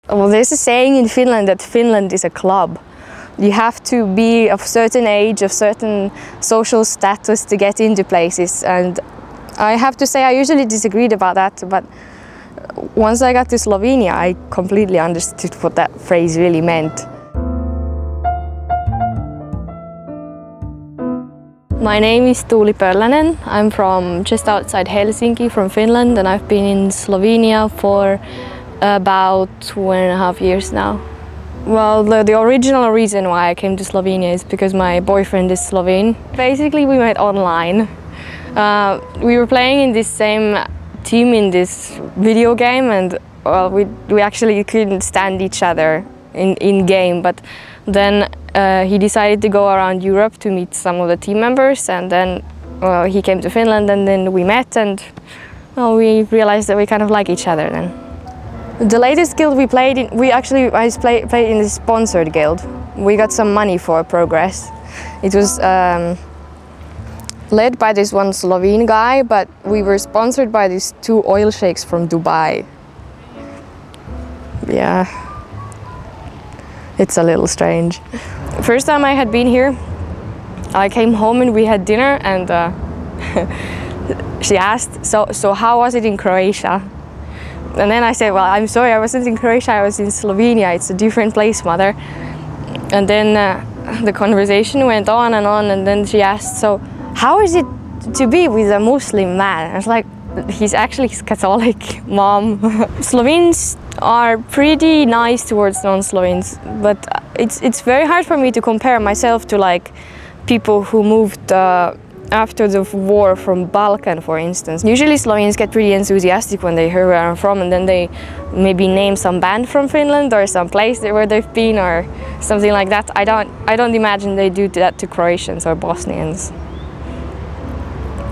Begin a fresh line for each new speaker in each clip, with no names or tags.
Well, there's a saying in Finland that Finland is a club. You have to be of certain age, of certain social status to get into places, and I have to say I usually disagreed about that, but once I got to Slovenia I completely understood what that phrase really meant. My name is Tuuli Pöllänen. I'm from just outside Helsinki, from Finland, and I've been in Slovenia for about 2.5 years now. Well, the original reason why I came to Slovenia is because my boyfriend is Slovene. Basically, we met online. We were playing in this same team in this video game, and well, we actually couldn't stand each other in game, but then he decided to go around Europe to meet some of the team members, and then he came to Finland, and then we met, and well, we realized that we kind of like each other then. The latest guild we played in, I played in the sponsored guild. We got some money for progress. It was led by this one Slovene guy, but we were sponsored by these 2 oil sheikhs from Dubai. Yeah, it's a little strange. First time I had been here, I came home and we had dinner, and she asked, so how was it in Croatia? And then I said, well, I'm sorry, I wasn't in Croatia, I was in Slovenia, it's a different place, mother. And then the conversation went on, and then she asked, so how is it to be with a Muslim man? I was like, he's Catholic, mom. Slovenes are pretty nice towards non-Slovenes, but it's very hard for me to compare myself to like people who moved after the war from Balkan, for instance. Usually Slovenes get pretty enthusiastic when they hear where I'm from, and then they maybe name some band from Finland or some place where they've been or something like that. I don't imagine they do that to Croatians or Bosnians.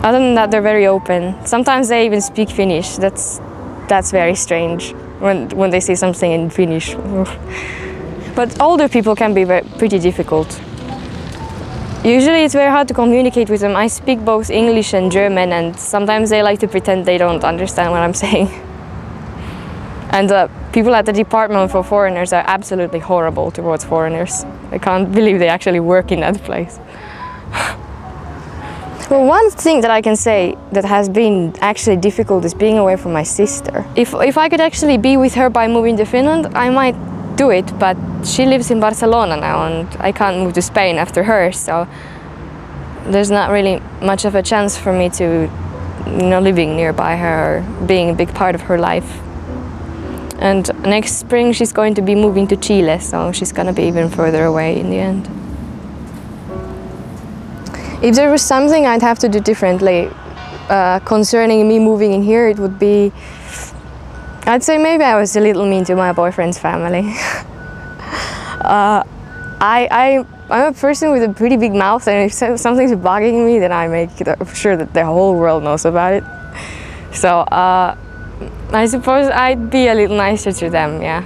Other than that, they're very open. Sometimes they even speak Finnish. That's very strange when they say something in Finnish. But older people can be pretty difficult. Usually it's very hard to communicate with them. I speak both English and German, and sometimes they like to pretend they don't understand what I'm saying. And people at the Department for Foreigners are absolutely horrible towards foreigners. I can't believe they actually work in that place. Well, one thing that I can say that has been actually difficult is being away from my sister. If I could actually be with her by moving to Finland, I might do it, but she lives in Barcelona now and I can't move to Spain after her, so there's not really much of a chance for me to, living nearby her or being a big part of her life. And next spring she's going to be moving to Chile, so she's going to be even further away in the end. If there was something I'd have to do differently concerning me moving in here, it would be, I'd say maybe I was a little mean to my boyfriend's family. I'm a person with a pretty big mouth, and if something's bugging me, then I make sure that the whole world knows about it. So I suppose I'd be a little nicer to them, yeah.